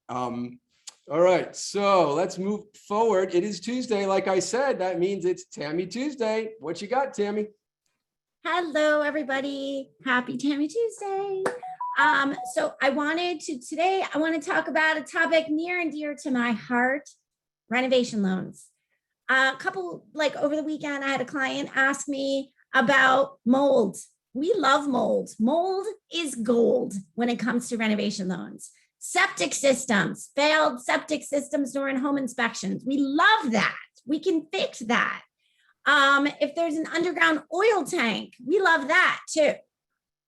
Um, all right, so let's move forward. It is Tuesday. Like I said, that means it's Tammy Tuesday. What you got, Tammy? Hello, everybody. Happy Tammy Tuesday. So I want to talk about a topic near and dear to my heart, renovation loans. Over the weekend, I had a client ask me about mold. We love mold. Mold is gold when it comes to renovation loans. Septic systems, failed septic systems during home inspections. We love that. We can fix that. If there's an underground oil tank, we love that too.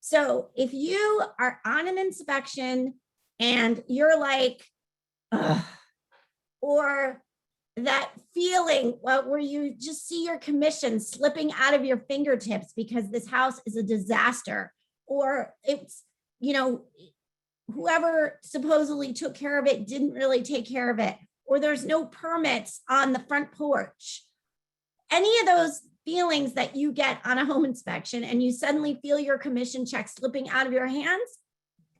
So if you are on an inspection and you're like, ugh, or that feeling where you just see your commission slipping out of your fingertips because this house is a disaster, or it's, whoever supposedly took care of it didn't really take care of it, or there's no permits on the front porch. Any of those feelings that you get on a home inspection and you suddenly feel your commission check slipping out of your hands,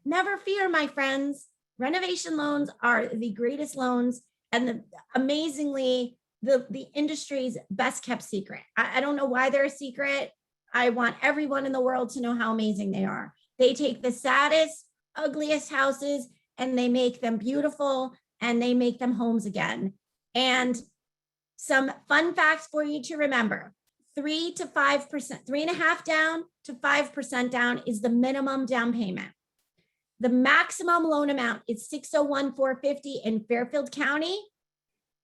never fear, my friends. Renovation loans are the greatest loans and amazingly the industry's best kept secret. I don't know why they're a secret. I want everyone in the world to know how amazing they are. They take the saddest, ugliest houses and they make them beautiful and they make them homes again. And some fun facts for you to remember: 3 to 5%, 3.5 down to 5% down is the minimum down payment. The maximum loan amount is $601,450 in Fairfield County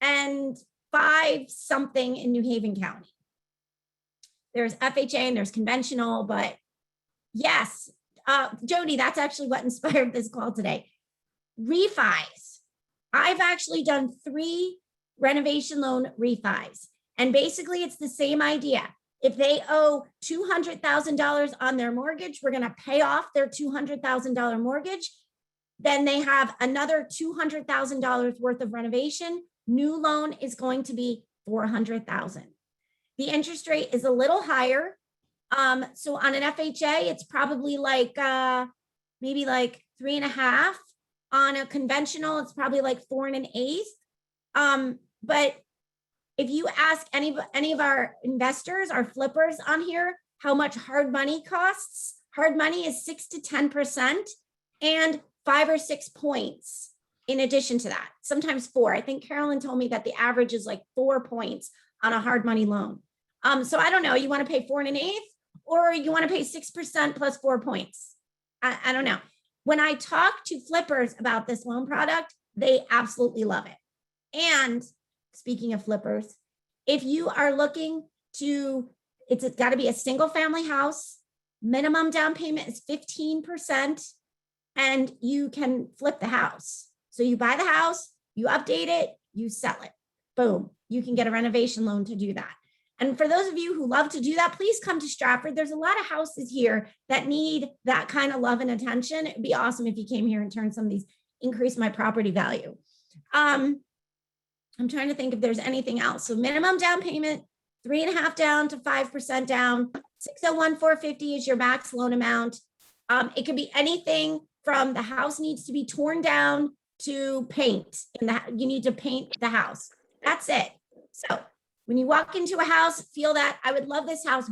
and 5 something in New Haven County. There's FHA and there's conventional, but yes, Jody, that's actually what inspired this call today. Refis. I've actually done 3 renovation loan refis. And basically it's the same idea. If they owe $200,000 on their mortgage, we're going to pay off their $200,000 mortgage. Then they have another $200,000 worth of renovation. New loan is going to be $400,000. The interest rate is a little higher. So on an FHA, it's probably maybe like 3.5. On a conventional, it's probably like 4 1/8. But if you ask any of our investors, our flippers on here, how much hard money costs, hard money is 6 to 10% and 5 or 6 points in addition to that, sometimes 4. I think Carolyn told me that the average is like 4 points on a hard money loan. So I don't know, you want to pay 4 1/8 or you want to pay 6% plus 4 points? I don't know. When I talk to flippers about this loan product, they absolutely love it. And speaking of flippers, if you are looking to, it's got to be a single family house, minimum down payment is 15%, and you can flip the house. So you buy the house, you update it, you sell it. Boom, you can get a renovation loan to do that. And for those of you who love to do that, please come to Stratford. There's a lot of houses here that need that kind of love and attention. It'd be awesome if you came here and turned some of these, increase my property value. I'm trying to think if there's anything else. So minimum down payment, 3.5 down to 5% down. $601,450 is your max loan amount. It could be anything from the house needs to be torn down to paint. You need to paint the house. That's it. So when you walk into a house, feel that I would love this house,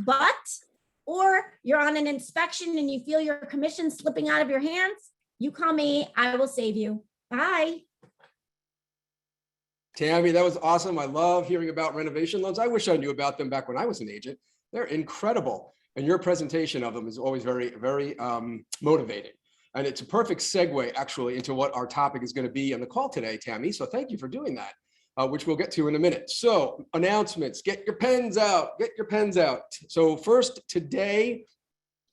or you're on an inspection and you feel your commission slipping out of your hands, you call me, I will save you. Bye. Tammy, that was awesome. I love hearing about renovation loans. I wish I knew about them back when I was an agent. They're incredible. And your presentation of them is always very, very motivating. And it's a perfect segue actually into what our topic is going to be on the call today, Tammy. So thank you for doing that, which we'll get to in a minute. So announcements, get your pens out, get your pens out. So first today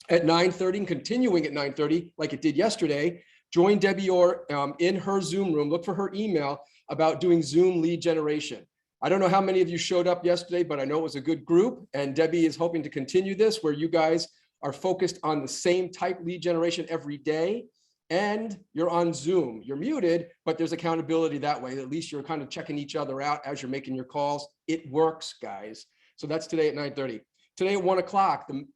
at 9:30 and continuing at 9:30, like it did yesterday, join Debbie Orr in her Zoom room. Look for her email about doing Zoom lead generation. I don't know how many of you showed up yesterday, but I know it was a good group. And Debbie is hoping to continue this where you guys are focused on the same type lead generation every day. And you're on Zoom. You're muted, but there's accountability that way. At least you're kind of checking each other out as you're making your calls. It works, guys. So that's today at 9:30. Today at 1 o'clock, the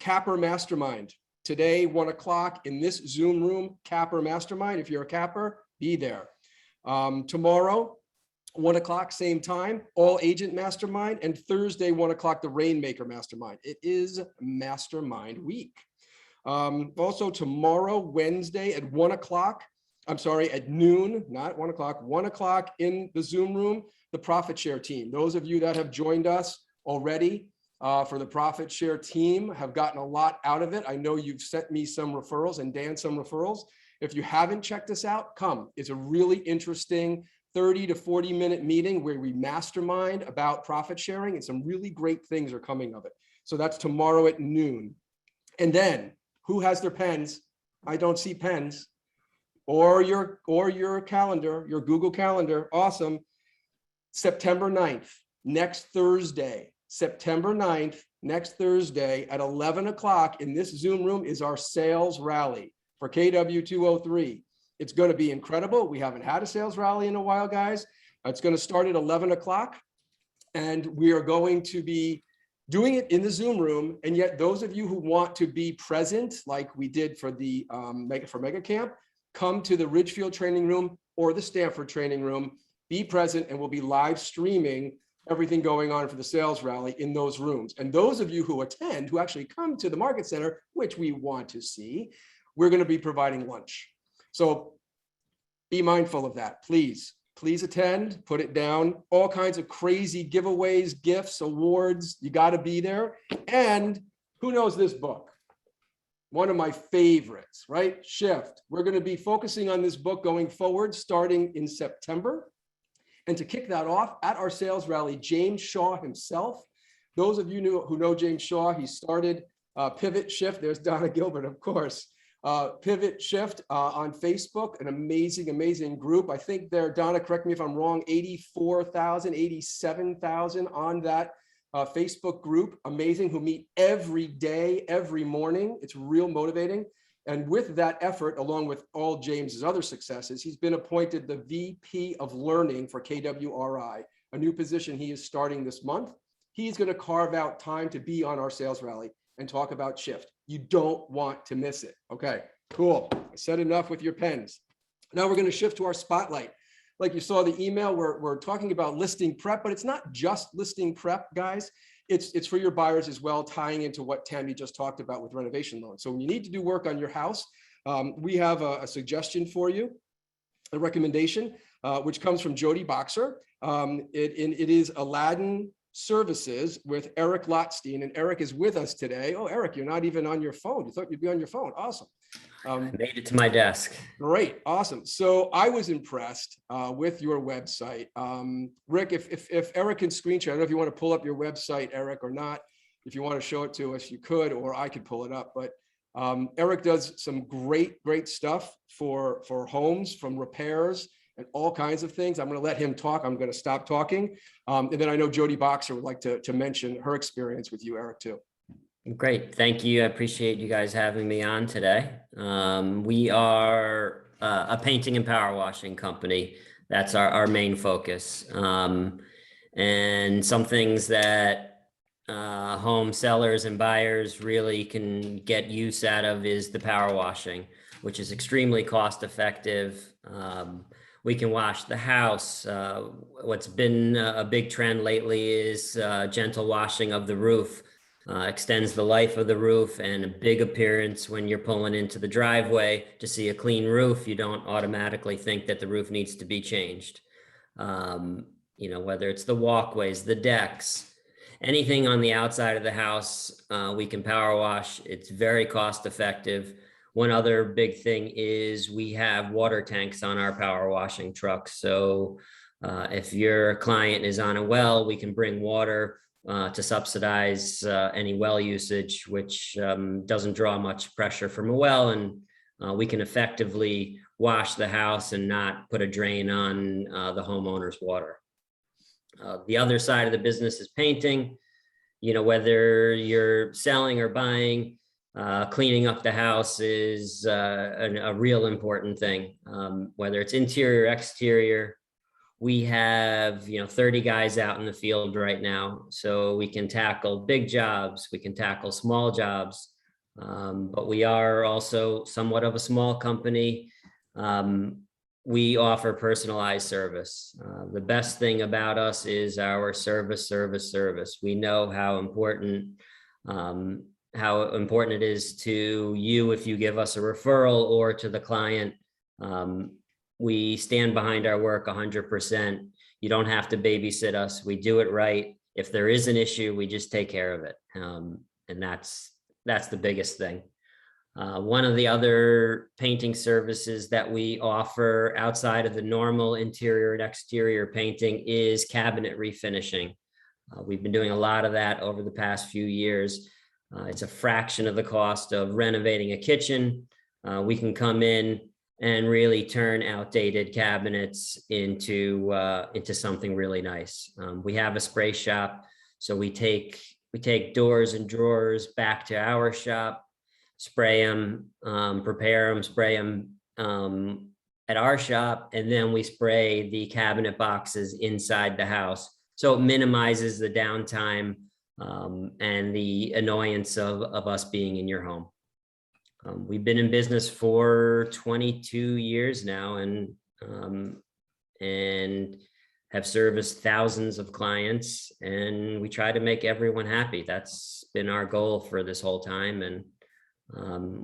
Capper Mastermind. today, 1 o'clock in this Zoom room, Capper Mastermind. If you're a Capper, be there. Tomorrow, 1 o'clock, same time, all agent mastermind, and Thursday, 1 o'clock, the Rainmaker Mastermind. It is Mastermind Week. Also tomorrow, Wednesday at 1 o'clock, I'm sorry, at noon, not 1 o'clock, 1 o'clock in the Zoom room, the Profit Share team. Those of you that have joined us already for the Profit Share team have gotten a lot out of it. I know you've sent me some referrals and Dan some referrals. If you haven't checked this out, come. It's a really interesting 30 to 40 minute meeting where we mastermind about profit sharing, and some really great things are coming of it. So that's tomorrow at noon. And then who has their pens? I don't see pens. Or your calendar, your Google Calendar. Awesome. September 9th, next Thursday, September 9th, next Thursday at 11 o'clock in this Zoom room is our sales rally for KW203. It's going to be incredible. We haven't had a sales rally in a while, guys. It's going to start at 11 o'clock, and we are going to be doing it in the Zoom room. And yet those of you who want to be present, like we did for the Mega Camp, come to the Ridgefield training room or the Stanford training room, be present, and we'll be live streaming everything going on for the sales rally in those rooms. And those of you who attend, who actually come to the Market Center, which we want to see, we're going to be providing lunch. So be mindful of that, please. Please attend, put it down. All kinds of crazy giveaways, gifts, awards. You got to be there. And who knows this book? One of my favorites, right? Shift. We're going to be focusing on this book going forward, starting in September. And to kick that off, at our sales rally, James Shaw himself. Those of you who know James Shaw, he started Pivot Shift. There's Donna Gilbert, of course. Pivot Shift on Facebook, an amazing, amazing group. I think they're, Donna, correct me if I'm wrong, 84,000, 87,000 on that Facebook group. Amazing, who meet every day, every morning. It's real motivating. And with that effort, along with all James's other successes, he's been appointed the VP of Learning for KWRI, a new position he is starting this month. He's going to carve out time to be on our sales rally and talk about Shift. You don't want to miss it. Okay, cool. I said enough with your pens. Now we're going to shift to our spotlight. Like you saw the email, we're talking about listing prep, but it's not just listing prep, guys. It's for your buyers as well, tying into what Tammy just talked about with renovation loans. So when you need to do work on your house, we have a suggestion for you, a recommendation, which comes from Jody Boxer. It is Aladdin Services with Eric Lotstein, and Eric is with us today. Oh, Eric, you're not even on your phone. You thought you'd be on your phone. Awesome. I made it to my desk. Great, awesome. So I was impressed with your website. Rick, if Eric can screen share, I don't know if you want to pull up your website, Eric, or not. If you want to show it to us, you could, or I could pull it up. But Eric does some great stuff for homes, from repairs and all kinds of things. I'm going to let him talk. I'm going to stop talking. And then I know Jody Boxer would like to mention her experience with you, Eric, too. Great. Thank you. I appreciate you guys having me on today. We are a painting and power washing company. That's our main focus. And some things that home sellers and buyers really can get use out of is the power washing, which is extremely cost effective. We can wash the house. What's been a big trend lately is gentle washing of the roof. Extends the life of the roof, and a big appearance when you're pulling into the driveway to see a clean roof. You don't automatically think that the roof needs to be changed. Whether it's the walkways, the decks, anything on the outside of the house, we can power wash. It's very cost effective. One other big thing is we have water tanks on our power washing trucks. So if your client is on a well, we can bring water to subsidize any well usage, which doesn't draw much pressure from a well, and we can effectively wash the house and not put a drain on the homeowner's water. The other side of the business is painting. Whether you're selling or buying, cleaning up the house is a real important thing, whether it's interior, exterior. We have, 30 guys out in the field right now, so we can tackle big jobs, we can tackle small jobs. But we are also somewhat of a small company. We offer personalized service. The best thing about us is our service. We know how important it is to you if you give us a referral, or to the client. We stand behind our work 100%. You don't have to babysit us. We do it right. If there is an issue, we just take care of it. And that's the biggest thing. One of the other painting services that we offer outside of the normal interior and exterior painting is cabinet refinishing. We've been doing a lot of that over the past few years. It's a fraction of the cost of renovating a kitchen. We can come in and really turn outdated cabinets into something really nice. We have a spray shop, so we take doors and drawers back to our shop, spray them, prepare them, spray them at our shop, and then we spray the cabinet boxes inside the house. So it minimizes the downtime and the annoyance of us being in your home. We've been in business for 22 years now, and have serviced thousands of clients, and we try to make everyone happy. That's been our goal for this whole time. And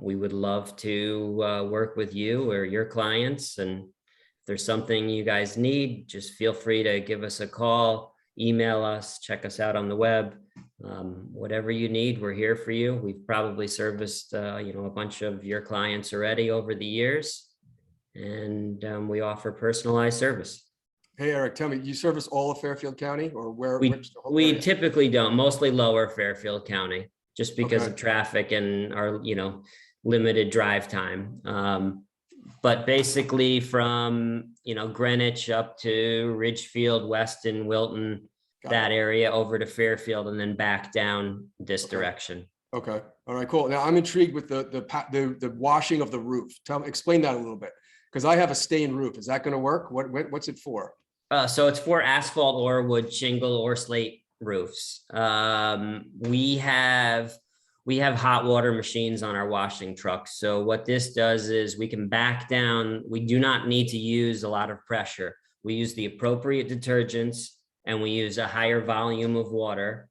we would love to work with you or your clients. And if there's something you guys need, just feel free to give us a call, email us, check us out on the web. Whatever you need, we're here for you. We've probably serviced a bunch of your clients already over the years, and we offer personalized service. Hey, Eric, tell me, you service all of Fairfield County, or where? We typically don't, mostly lower Fairfield County, just because Okay. of traffic and our limited drive time. But basically from Greenwich up to Ridgefield, Weston, Wilton, Got that it. area over to Fairfield, and then back down this direction. Okay, all right, cool. Now I'm intrigued with the washing of the roof. Explain that a little bit, because I have a stained roof. Is that going to work? What's it for? So it's for asphalt or wood, shingle or slate roofs. We have hot water machines on our washing trucks. So what this does is we can back down. We do not need to use a lot of pressure. We use the appropriate detergents, and we use a higher volume of water,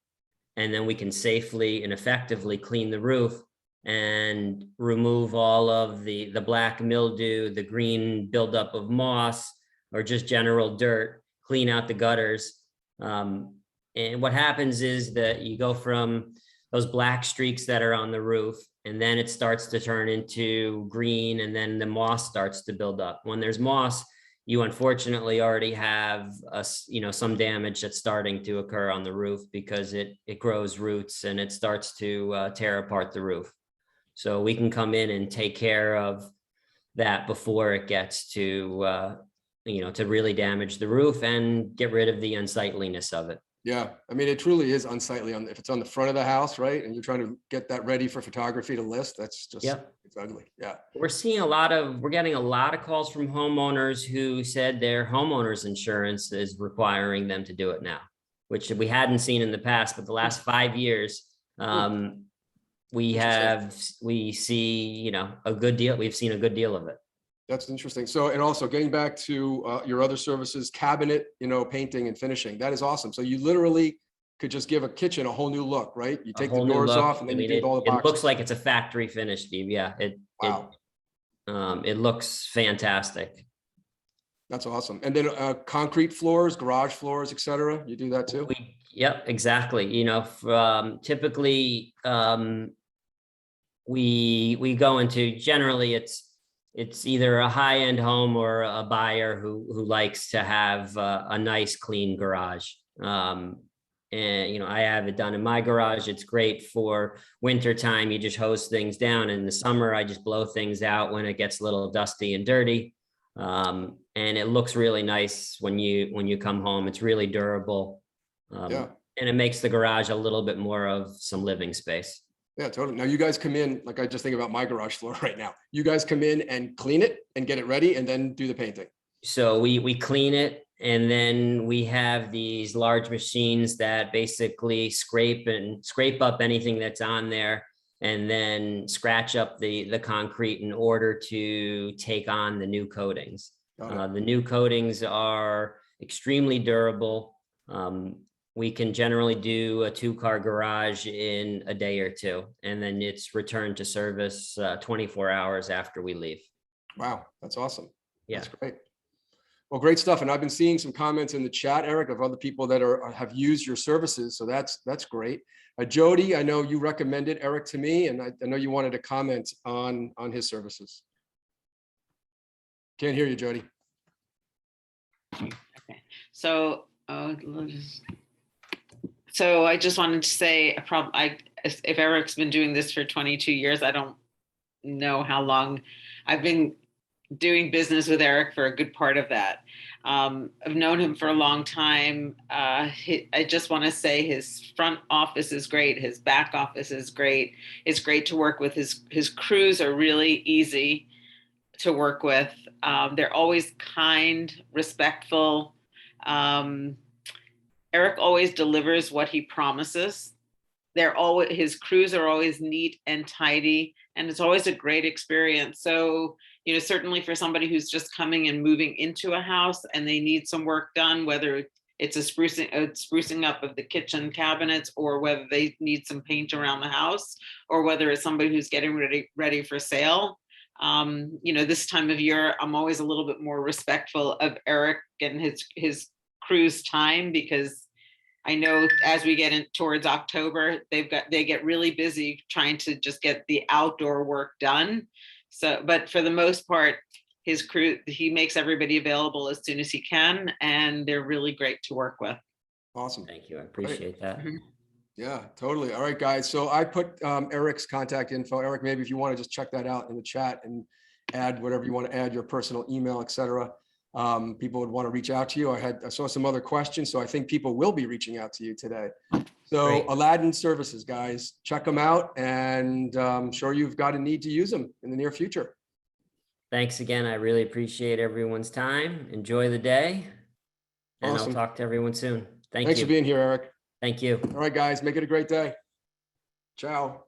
and then we can safely and effectively clean the roof and remove all of the black mildew, the green buildup of moss, or just general dirt, clean out the gutters. And what happens is that you go from those black streaks that are on the roof, and then it starts to turn into green, and then the moss starts to build up. When there's moss, you unfortunately already have some damage that's starting to occur on the roof, because it grows roots and it starts to tear apart the roof. So we can come in and take care of that before it gets to really damage the roof and get rid of the unsightliness of it. Yeah, I mean, it truly is unsightly if it's on the front of the house, right? And you're trying to get that ready for photography to list. That's just, Yep. It's ugly. Yeah. We're getting a lot of calls from homeowners who said their homeowners insurance is requiring them to do it now, which we hadn't seen in the past, but the last 5 years, we see, a good deal. We've seen a good deal of it. That's interesting. So, and also getting back to your other services, cabinet, painting and finishing. That is awesome. So you literally could just give a kitchen a whole new look, right? You take the doors off and then you do all the boxes. It looks like it's a factory finish, Steve. Yeah. Wow. It looks fantastic. That's awesome. And then concrete floors, garage floors, et cetera. You do that too? Yep, exactly. Typically we go into, generally it's either a high-end home or a buyer who likes to have a nice, clean garage. And, I have it done in my garage. It's great for winter time. You just hose things down. In the summer, I just blow things out when it gets a little dusty and dirty. And it looks really nice when you come home. It's really durable. Yeah. And it makes the garage a little bit more of some living space. Yeah, totally. Now you guys come in, like I just think about my garage floor right now. You guys come in and clean it and get it ready and then do the painting. So we clean it, and then we have these large machines that basically scrape up anything that's on there. and then scratch up the concrete in order to take on the new coatings. Got it. The new coatings are extremely durable. We can generally do a 2-car garage in a day or two, and then it's returned to service 24 hours after we leave. Wow, that's awesome. Yeah. That's great. Well, great stuff. And I've been seeing some comments in the chat, Eric, of other people that have used your services. So that's great. Jody, I know you recommended Eric to me, and I know you wanted to comment on his services. Can't hear you, Jody. Okay, so so I just wanted to say if Eric's been doing this for 22 years, I don't know how long. I've been doing business with Eric for a good part of that. I've known him for a long time. I just want to say his front office is great. His back office is great. It's great to work with. His crews are really easy to work with. They're always kind, respectful. Eric always delivers what he promises. His crews are always neat and tidy, and it's always a great experience. So, certainly for somebody who's just coming and moving into a house and they need some work done, whether it's a sprucing up of the kitchen cabinets, or whether they need some paint around the house, or whether it's somebody who's getting ready for sale. This time of year, I'm always a little bit more respectful of Eric and his crew's time, because I know as we get in towards October, they get really busy trying to just get the outdoor work done. So, but for the most part, his crew, he makes everybody available as soon as he can, and they're really great to work with. Awesome. Thank you. I appreciate that. Yeah, totally. All right, guys. So I put Eric's contact info. Eric, maybe if you want to just check that out in the chat and add whatever you want to add, your personal email, etc. People would want to reach out to you. I saw some other questions, so I think people will be reaching out to you today. So Great. Aladdin Services, guys, check them out, and I'm sure you've got a need to use them in the near future. Thanks again. I really appreciate everyone's time. Enjoy the day. And Awesome. I'll talk to everyone soon. Thank Thanks you. for being here, Eric. Thank you. All right, guys, make it a great day. Ciao.